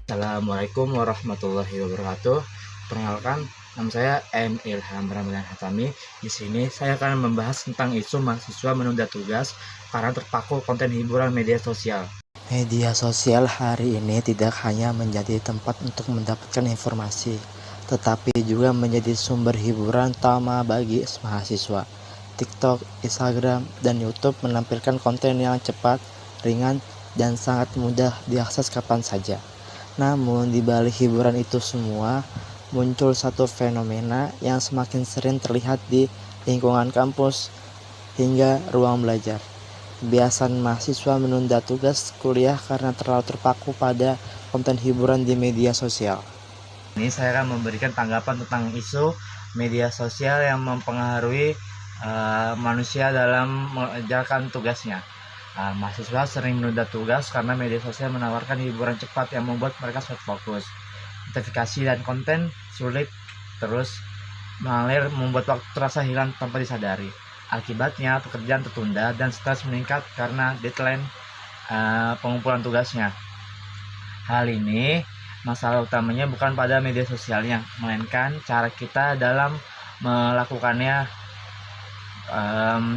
Assalamualaikum warahmatullahi wabarakatuh. Perkenalkan, nama saya M. Ilham Ramadan Hatami. Di sini saya akan membahas tentang isu mahasiswa menunda tugas karena terpaku konten hiburan media sosial. Media sosial hari ini tidak hanya menjadi tempat untuk mendapatkan informasi, tetapi juga menjadi sumber hiburan utama bagi mahasiswa. TikTok, Instagram, dan YouTube menampilkan konten yang cepat, ringan, dan sangat mudah diakses kapan saja. Namun di balik hiburan itu semua, muncul satu fenomena yang semakin sering terlihat di lingkungan kampus hingga ruang belajar. Kebiasaan mahasiswa menunda tugas kuliah karena terlalu terpaku pada konten hiburan di media sosial. Ini saya akan memberikan tanggapan tentang isu media sosial yang mempengaruhi manusia dalam mengerjakan tugasnya. Mahasiswa sering menunda tugas karena media sosial menawarkan hiburan cepat yang membuat mereka sulit fokus. Notifikasi dan konten sulit terus mengalir membuat waktu terasa hilang tanpa disadari. Akibatnya pekerjaan tertunda dan stres meningkat karena deadline pengumpulan tugasnya. Hal ini masalah utamanya bukan pada media sosialnya, melainkan cara kita dalam melakukannya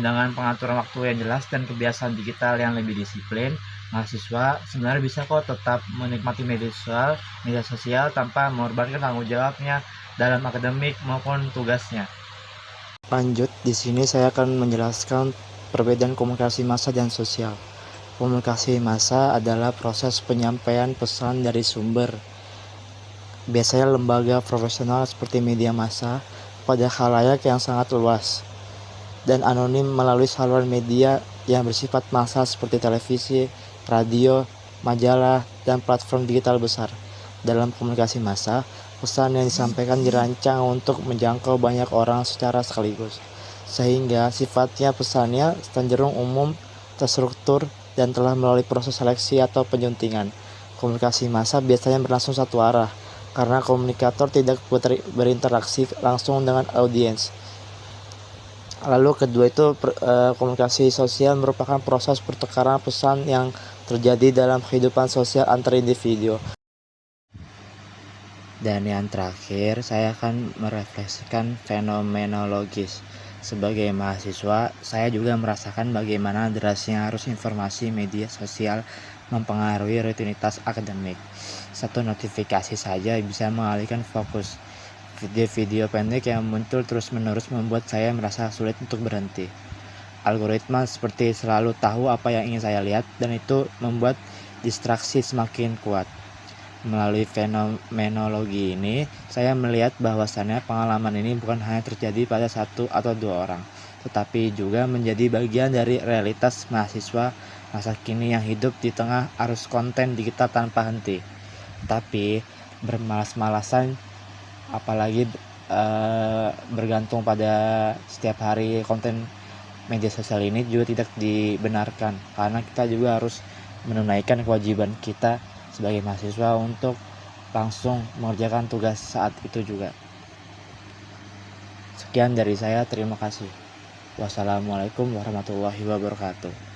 dengan pengaturan waktu yang jelas dan kebiasaan digital yang lebih disiplin. Mahasiswa sebenarnya bisa kok tetap menikmati media sosial tanpa mengorbankan tanggung jawabnya dalam akademik maupun tugasnya. Lanjut, di sini saya akan menjelaskan perbedaan komunikasi massa dan sosial. Komunikasi massa adalah proses penyampaian pesan dari sumber, biasanya lembaga profesional seperti media massa, pada khalayak yang sangat luas dan anonim melalui saluran media yang bersifat massa seperti televisi, radio, majalah, dan platform digital besar. Dalam komunikasi massa, pesan yang disampaikan dirancang untuk menjangkau banyak orang secara sekaligus, sehingga sifatnya pesannya cenderung umum, terstruktur, dan telah melalui proses seleksi atau penyuntingan. Komunikasi massa biasanya berlangsung satu arah, karena komunikator tidak berinteraksi langsung dengan audiens. Lalu kedua itu komunikasi sosial merupakan proses pertukaran pesan yang terjadi dalam kehidupan sosial antar individu. Dan yang terakhir, saya akan merefleksikan fenomenologis. Sebagai mahasiswa, saya juga merasakan bagaimana derasnya arus informasi media sosial mempengaruhi rutinitas akademik. Satu notifikasi saja bisa mengalihkan fokus. Video-video pendek yang muncul terus-menerus membuat saya merasa sulit untuk berhenti. Algoritma seperti selalu tahu apa yang ingin saya lihat, dan itu membuat distraksi semakin kuat. Melalui fenomenologi ini, saya melihat bahwasannya pengalaman ini bukan hanya terjadi pada satu atau dua orang, tetapi juga menjadi bagian dari realitas mahasiswa masa kini yang hidup di tengah arus konten digital tanpa henti. Tapi bermalas-malasan, apalagi bergantung pada setiap hari konten media sosial ini juga tidak dibenarkan, karena kita juga harus menunaikan kewajiban kita sebagai mahasiswa untuk langsung mengerjakan tugas saat itu juga. Sekian dari saya, terima kasih. Wassalamualaikum warahmatullahi wabarakatuh.